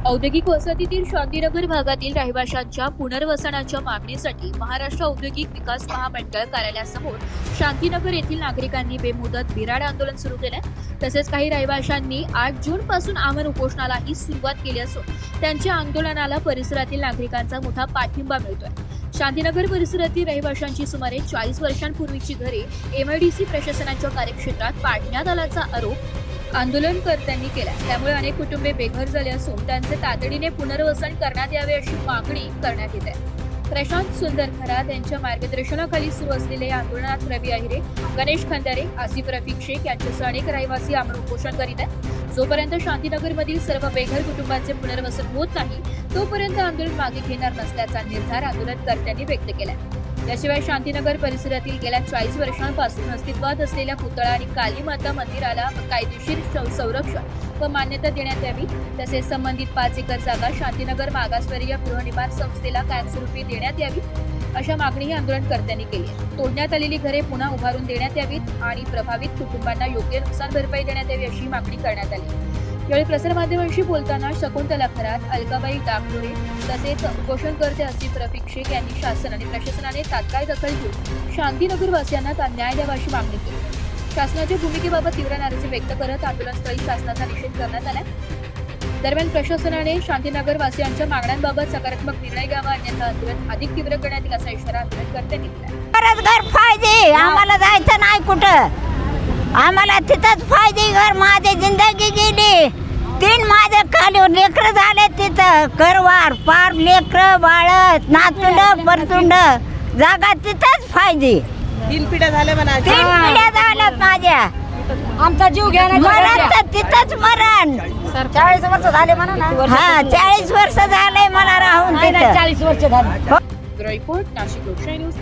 औद्योगिक वसाहतीतील शांतीनगर भागातील रहिवाशांच्या पुनर्वसनाच्या मागणीसाठी महाराष्ट्र औद्योगिक विकास महामंडळ कार्यालयासमोर शांतीनगर येथील नागरिकांनी बेमुदत बिराड आंदोलन सुरू केले। तसेच काही रहिवाशांनी 8 जून पासून आमरण उपोषणालाही सुरुवात केली असून त्यांच्या आंदोलनाला परिसरातील नागरिकांचा मोठा पाठिंबा मिळतोय। शांतीनगर परिसरातील रहिवाशांची सुमारे 40 वर्षांपूर्वीची घरे एमआयडीसी प्रशासनाच्या कार्यक्षेत्रात पाडण्यात आल्याचा आरोप आंदोलनकर्त्यांनी केला। त्यामुळे अनेक कुटुंबे बेघर झाले असून त्यांचे तातडीने पुनर्वसन करण्यात यावे अशी मागणी करण्यात येत आहे। प्रशांत सुंदर खरात यांच्या मार्गदर्शनाखाली सुरू असलेल्या या आंदोलनात रवी अहिरे, गणेश खंदारे, आसिफ रफिक शेख यांच्यासह अनेक रहिवासी आमरण उपोषण करीत आहेत। जोपर्यंत शांतीनगरमधील सर्व बेघर कुटुंबांचे पुनर्वसन होत नाही तोपर्यंत आंदोलन मागे घेणार नसल्याचा निर्धार आंदोलनकर्त्यांनी व्यक्त केला। याशिवाय शांतीनगर परिसरातील गेल्या 40 वर्षांपासून अस्तित्वात असलेल्या पुतळा आणि काली माता मंदिराला कायदेशीर संरक्षण व मान्यता देण्यात यावी। तसेच संबंधित 5 एकर जागा शांतीनगर मागासवर्गीय गृहनिर्माण संस्थेला कायमस्वरूपी देण्यात यावी अशा मागणीही आंदोलनकर्त्यांनी केली आहे। तोडण्यात आलेली घरे पुन्हा उभारून देण्यात यावीत आणि प्रभावित कुटुंबांना योग्य नुकसान भरपाई देण्यात यावी अशी मागणी करण्यात आली। यावेळी प्रसारमाध्यमांशी बोलताना शकुंतला खरात, अलकाबाई दागडोळे तसेच उपोषणकर्ते आसिफ रफिक शेख यांनी शासन आणि प्रशासनाने तात्काळ दखल घेऊन शांतीनगर वासियांना न्याय द्यावा अशी मागणी केली। शासनाच्या भूमिकेबाबत तीव्र नाराजी व्यक्त करत आंदोलनस्थळी शासनाचा निषेध करण्यात आला। दरम्यान प्रशासनाने शांतीनगर वासियांच्या मागण्यांबाबत सकारात्मक निर्णय घ्यावा अन्यथा आंदोलन अधिक तीव्र करण्यात येईल असा इशारा आंदोलनकर्त्यांनी दिला। घर फायदे आम्हाला जायचं नाही कुठं, आम्हाला तिथंच फायदे। घर माझी जिंदगी गेली, 3 माझ्या खालीवर लेकरं झाले तिथं, करवार पार लेकरं बाळत नातुंड परतुंड जागा तिथंच फायदे। 3 पिढ्या झाल्या म्हणा, 3 पिढ्या झाल्यात माझ्या। आमचा जीव घ्या मरण तर तिथंच मरण। 40 वर्ष झाले म्हणा ना। हा 40 वर्ष झाले मला राहून तिथं। 40 वर्ष झाले। रिपोर्ट नाशिक लोकशाही न्यूज।